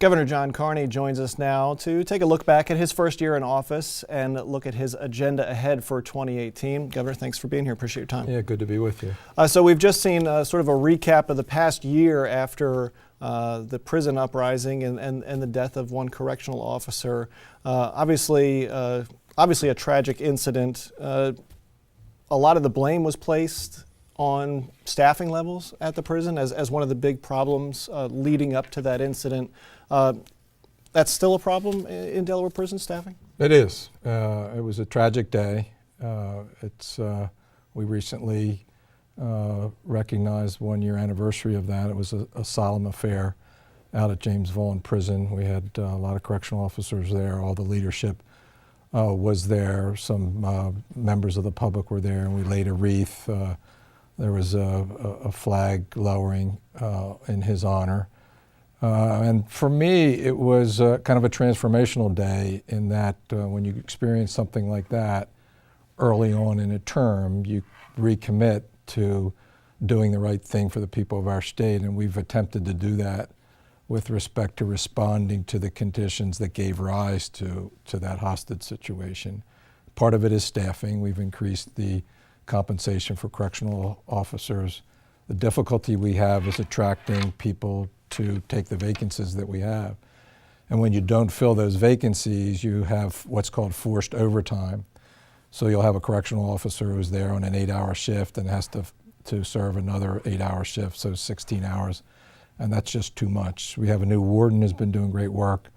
Governor John Carney joins us now to take a look back at his first year in office and look at his agenda ahead for 2018. Governor, thanks for being here. Appreciate your time. Yeah, good to be with you. So we've just seen sort of a recap of the past year after the prison uprising and the death of one correctional officer. Obviously a tragic incident. A lot of the blame was placed on staffing levels at the prison as one of the big problems leading up to that incident. That's still a problem in Delaware prison staffing? It is. It was a tragic day. We recently recognized 1 year anniversary of that. It was a solemn affair out at James Vaughn Prison. We had a lot of correctional officers there. All the leadership was there. Some members of the public were there, and we laid a wreath. There was a flag lowering in his honor. And for me, it was kind of a transformational day in that when you experience something like that early on in a term, you recommit to doing the right thing for the people of our state, and we've attempted to do that with respect to responding to the conditions that gave rise to that hostage situation. Part of it is staffing. We've increased the compensation for correctional officers. The difficulty we have is attracting people to take the vacancies that we have. And when you don't fill those vacancies, you have what's called forced overtime. So you'll have a correctional officer who's there on an 8-hour shift and has to serve another 8-hour shift, so 16 hours. And that's just too much. We have a new warden who's been doing great work.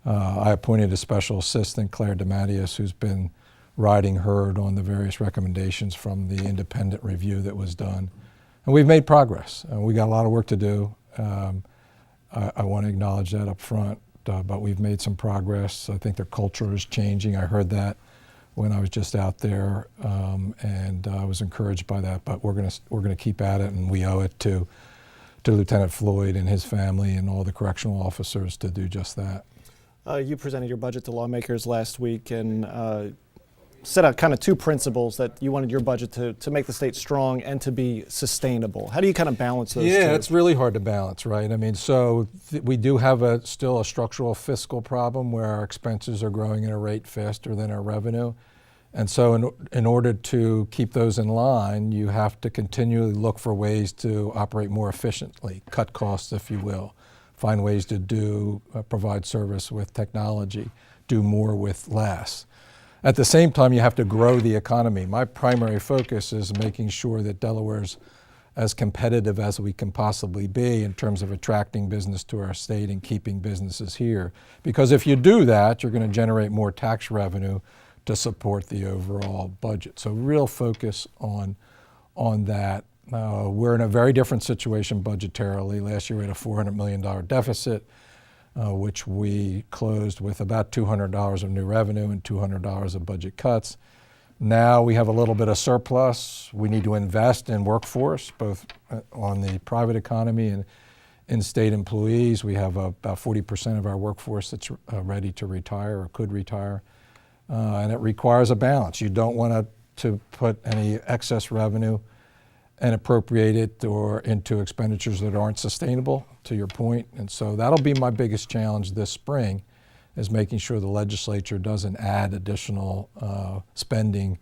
I appointed a special assistant, Claire DeMattias, who's been riding herd on the various recommendations from the independent review that was done. And we've made progress. We got a lot of work to do. I want to acknowledge that up front, but we've made some progress. I think their culture is changing. I heard that when I was just out there, and I was encouraged by that. But we're gonna keep at it, and we owe it to Lieutenant Floyd and his family and all the correctional officers to do just that. You presented your budget to lawmakers last week and set out kind of two principles that you wanted your budget to make the state strong and to be sustainable. How do you kind of balance those two? Yeah, it's really hard to balance, right? I mean, so we do have still a structural fiscal problem where our expenses are growing at a rate faster than our revenue. And so in order to keep those in line, you have to continually look for ways to operate more efficiently, cut costs, if you will, find ways to provide service with technology, do more with less. At the same time, you have to grow the economy. My primary focus is making sure that Delaware's as competitive as we can possibly be in terms of attracting business to our state and keeping businesses here. Because if you do that, you're going to generate more tax revenue to support the overall budget. So real focus on that. We're in a very different situation budgetarily. Last year we had a $400 million deficit, which we closed with about $200 of new revenue and $200 of budget cuts. Now we have a little bit of surplus. We need to invest in workforce, both on the private economy and in state employees. We have about 40% of our workforce that's ready to retire or could retire. And it requires a balance. You don't want to put any excess revenue and appropriate it or into expenditures that aren't sustainable, to your point. And so that'll be my biggest challenge this spring, is making sure the legislature doesn't add additional spending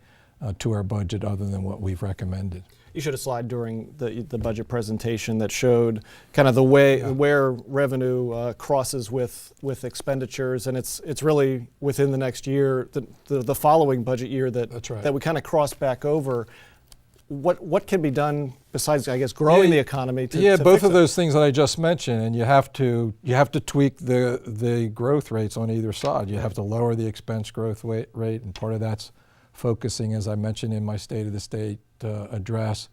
to our budget other than what we've recommended. You showed a slide during the budget presentation that showed kind of the way where revenue crosses with expenditures, and it's really within the next year, the following budget year that right. that we kind of cross back over. What can be done besides, I guess, growing the economy to both fix of it? those things that I just mentioned, and you have to tweak the growth rates on either side. You have to lower the expense growth rate, and part of that's focusing, as I mentioned in my State of the State address,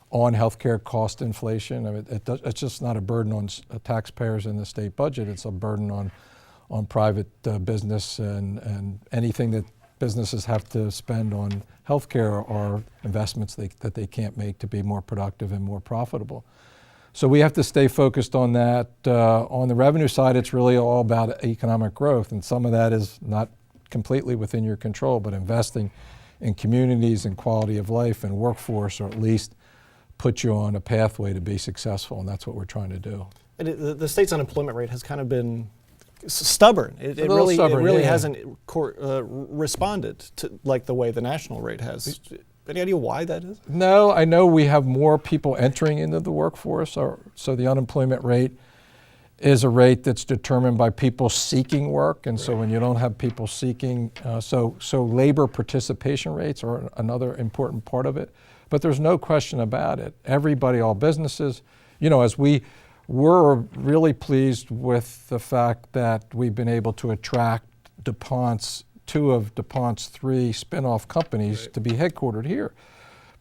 on healthcare cost inflation. I mean, it's just not a burden on taxpayers in the state budget. It's a burden on private business, and anything that businesses have to spend on healthcare are investments that they can't make to be more productive and more profitable. So we have to stay focused on that. On the revenue side, it's really all about economic growth, and some of that is not completely within your control, but investing in communities and quality of life and workforce, or at least put you on a pathway to be successful, and that's what we're trying to do. And the state's unemployment rate has kind of been stubborn. It really yeah. hasn't responded to like the way the national rate has. Any idea why that is? No, I know we have more people entering into the workforce, so the unemployment rate is a rate that's determined by people seeking work, and so when you don't have people seeking, so labor participation rates are another important part of it. But there's no question about it. Everybody, all businesses, as we're really pleased with the fact that we've been able to attract two of DuPont's 3 spin-off companies to be headquartered here.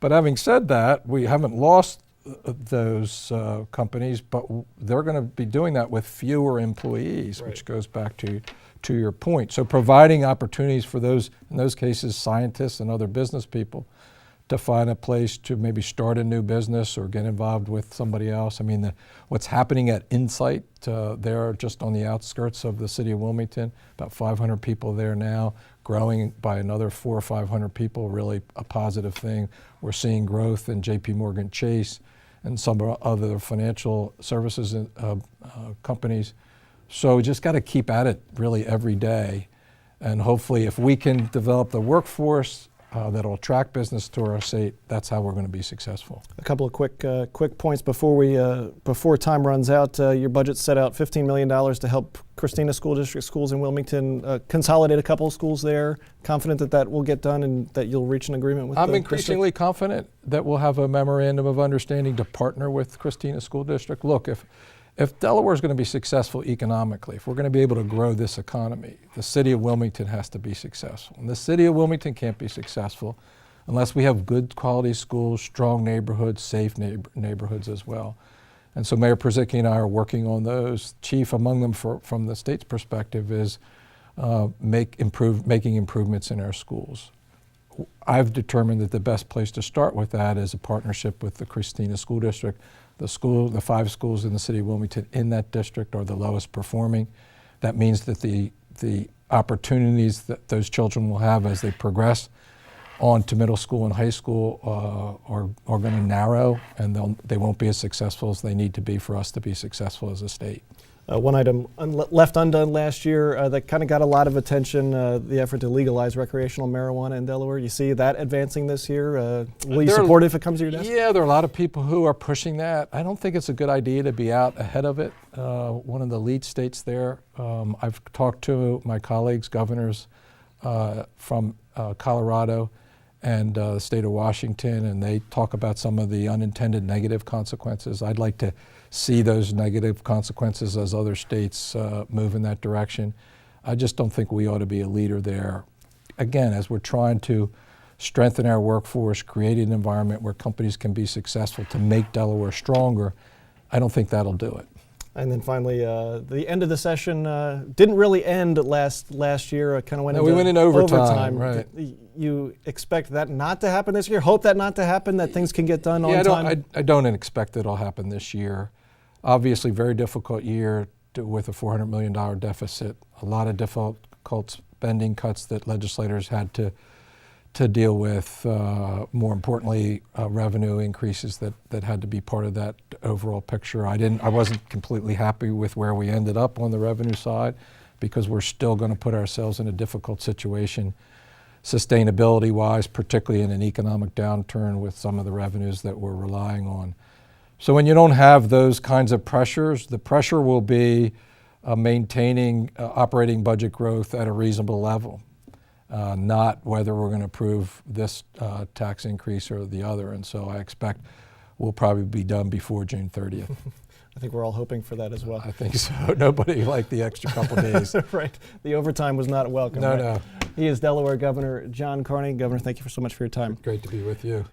But having said that, we haven't lost those companies, but they're going to be doing that with fewer employees, which goes back to your point. So providing opportunities for those, in those cases, scientists and other business people to find a place to maybe start a new business or get involved with somebody else. I mean, what's happening at Insight, they're just on the outskirts of the city of Wilmington, about 500 people there now, growing by another 400 or 500 people, really a positive thing. We're seeing growth in JP Morgan Chase and some other financial services companies. So we just got to keep at it really every day. And hopefully if we can develop the workforce that'll attract business to our state, that's how we're going to be successful. A couple of quick points before time runs out. Your budget set out $15 million to help Christina School District schools in Wilmington consolidate a couple of schools there. Confident that will get done and that you'll reach an agreement with I'm increasingly confident that we'll have a memorandum of understanding to partner with Christina School District. Look, if Delaware is going to be successful economically, if we're going to be able to grow this economy, the city of Wilmington has to be successful. And the city of Wilmington can't be successful unless we have good quality schools, strong neighborhoods, safe neighborhoods as well. And so Mayor Przicki and I are working on those. Chief among them from the state's perspective is making improvements in our schools. I've determined that the best place to start with that is a partnership with the Christina School District. The 5 schools in the city of Wilmington in that district are the lowest performing. That means that the opportunities that those children will have as they progress on to middle school and high school are going to narrow, and they won't be as successful as they need to be for us to be successful as a state. One item left undone last year that kind of got a lot of attention, the effort to legalize recreational marijuana in Delaware. You see that advancing this year? Will you support it if it comes to your desk? Yeah, there are a lot of people who are pushing that. I don't think it's a good idea to be out ahead of it. One of the lead states there, I've talked to my colleagues, governors from Colorado and the state of Washington, and they talk about some of the unintended negative consequences. I'd like to see those negative consequences as other states move in that direction. I just don't think we ought to be a leader there. Again, as we're trying to strengthen our workforce, create an environment where companies can be successful to make Delaware stronger, I don't think that'll do it. And then finally, the end of the session didn't really end last year. Kind of went into we went in overtime. Right. You expect that not to happen this year? Hope that not to happen, that things can get done on time? I don't expect it'll happen this year. Obviously, very difficult year with a $400 million deficit, a lot of difficult spending cuts that legislators had to deal with. More importantly, revenue increases that had to be part of that overall picture. I wasn't completely happy with where we ended up on the revenue side, because we're still going to put ourselves in a difficult situation sustainability-wise, particularly in an economic downturn with some of the revenues that we're relying on. So when you don't have those kinds of pressures, the pressure will be maintaining operating budget growth at a reasonable level, not whether we're going to approve this tax increase or the other. And so I expect we'll probably be done before June 30th. I think we're all hoping for that as well. I think so. Nobody liked the extra couple days. Right. The overtime was not welcome. No, right? no. He is Delaware Governor John Carney. Governor, thank you so much for your time. Great to be with you.